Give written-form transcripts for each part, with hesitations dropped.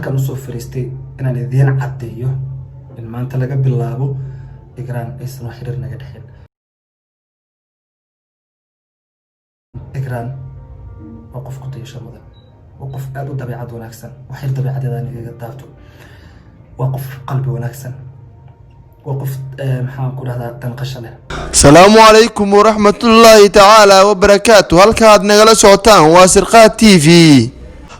halkan usoo fariistay inaan idiin caddeeyo in maanta laga bilaabo Igraan aysan wax xiriir naga dhexin. Igraan waa qof ku dayasho mudan, waa qof aad u dabeecad wanaagsan, waxay dabeecadeeda aniga taabto, waa qof qalbi wanaagsan, waa qof maxaan ku dhahdaa tanqasho leh. Asalaamu calaykum waraxmatullaahi tacaala wabarakaatu. halkaad nagala socotaan waa Sirqaad TV.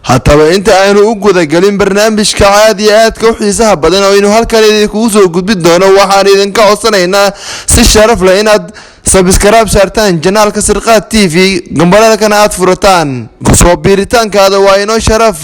haddaba inta aynu u gudagelin barnaamijka caadiga aadka u xiisaha badan oo aynu halkan idinkugu soo gudbin doono, waxaan idinka codsanaynaa si sharaf leh inaad subscribe saartaan janaalka Sirqaad TV, gambalaalkana aad furataan. kusoo biiritaankaada waa inoo sharaf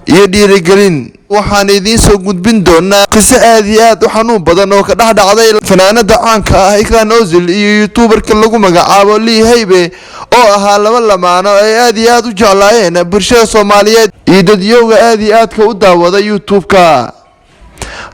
iyo dhiirigelin. waxaan idiin soo gudbin doonaa qiso aad iyo aad u xanuun badan oo ka dhex dhacday fanaanada caanka ah Igraan Ozil iyo youtuberka lagu magacaabo Lee Haybe oo ahaa laba lamaano ay aad iyo aad u jeclaayeen bulshada Soomaaliyeed iyo dadyowga aad iyo aadka u daawada YouTube-ka.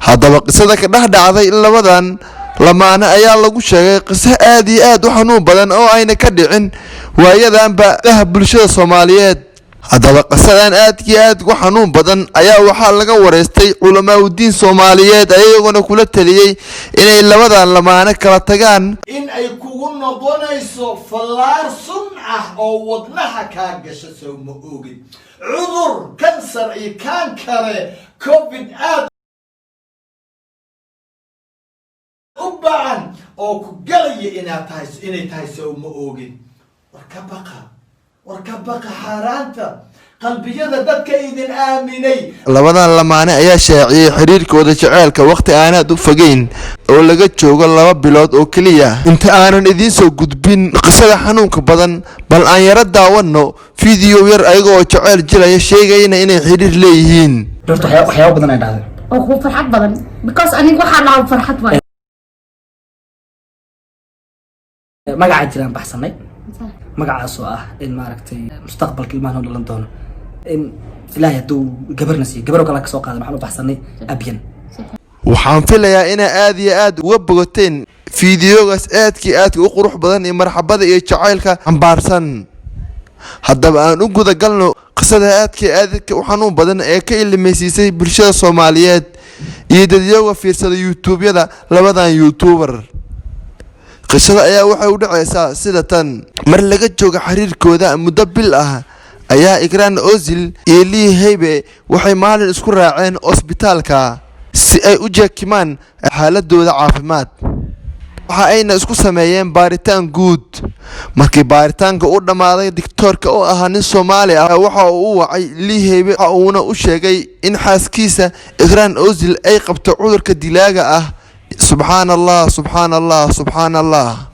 haddaba qisada ka dhex dhacday labadan lamaano ayaa lagu sheegay qiso aad iyo aad u xanuun badan oo ayna ka dhicin waayadanba bulshada Soomaaliyeed. haddaba qisadan aadkii aad u xanuun badan ayaa waxaa laga wareystay culimaadudiin Soomaaliyeed ayaguna kula taliyay inay labadan lamaano kala tagaan in ay kugu noqonayso fallaar sun ah oo wadnaha kaa gasha soo ma ogid cudur kansar iyo kaankare covid aad u baahan oo ku galaya inay tahay soo ma ogid warka baqa xaaraanta qalbiyada dadka idin aaminay. labadan lamaane ayaa shaaciyay xiriirkooda jaceylka waqti aanaad u fogeyn oo laga joogo 2 bilood oo kaliya. inta aanan idiin soo gudbin qisada xanuunka badan, bal aan yara daawano video yar ayaga oo jaceyl jilaya sheegayna inay xiriir leeyihiin. waxyaabo badan ay dhacday oo ku farxad badan because aniga waxaa la farxad waay. magaca jiraan baxsanay magacaas oo ah in maaragtay mustaqbalka ilmaha noo dhalan doono in ilaahay hadduu gabarna siiyo gabar kale ka soo qaaday maxaan u baxsanay abyan. waxaan filayaa inaa aad iyo aad uga bogateen fiidiyogaas aadkii aadka u qurux badan iyo marxabada iyo jacaylka xambaarsan. haddaba aan u guda galno qisada aadkii aadka u xanuun badan ee ka ilmaysiisay bulshada Soomaaliyeed iyo dadyowga fiirsada YouTube-yada labadan YouTuber. qisada ayaa waxay u dhacaysaa sida tan: mar laga jooga xiriirkooda muddo bil ah ayaa Igraan Ozil iyo Lee Haybe waxay maalin isku raaceen isbitaalka si ay u jeekimaan xaaladooda caafimaad. waxa ayna isku sameeyeen baaritaan guud. markii baaritaanka uu dhamaaday, doctorka oo ahaa nin Soomaali ah waxa uu u wacay Lee Haybe uuna u sheegay in xaaskiisa Igraan Ozil ay qabto cudurka dilaaga ah. subxaanallah.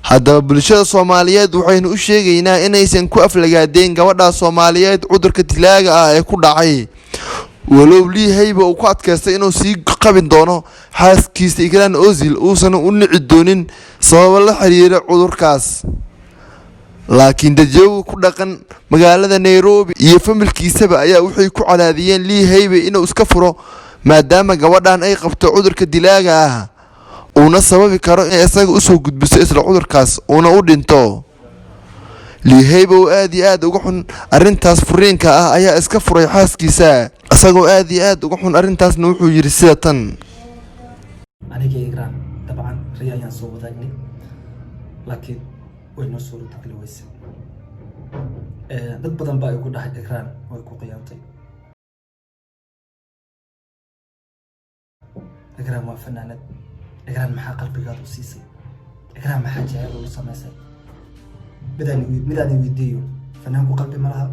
haddaba bulshada Soomaaliyeed waxaynu u sheegaynaa inaysan ku aflagaadeen gabadha Soomaaliyeed cudurka dilaaga ah ee ku dhacay, walow Lee Haybe uu ku adkaystay inuu sii qabin doono xaaskiisa Igraan Ozil uusan u nici doonin sababo la xiriira cudurkaas. laakiin dadweynaha ku dhaqan magaalada Nairobi iyo familkiisaba ayaa waxay ku calaadiyeen Lee Haybe inuu iska furo maadaama gabadhan ay qabto cudurka dilaaga ah uuna sababi karo in isaga u soo gudbiso isla cudurkaas uuna u dhinto. Lee Haybe oo aad iyo aad uga xun arintaas furiinka ah ayaa iska furay xaaskiisa isagoo aad iyo aad uga xun arintaasna wuxuu yiri sida tan: aniga Igraan dabcan riyayaan soo wadaagnay laakiin way noo soo tagli weysay. dad badan baa igu dhahay Igraan way ku qiyaantay. Igraan waa fanaanad. Igraan maxaa qalbigaada u siisay? Igraan maxaa jacayl u samaysay? midaan weydiiyo fanaanku qalbi ma laha.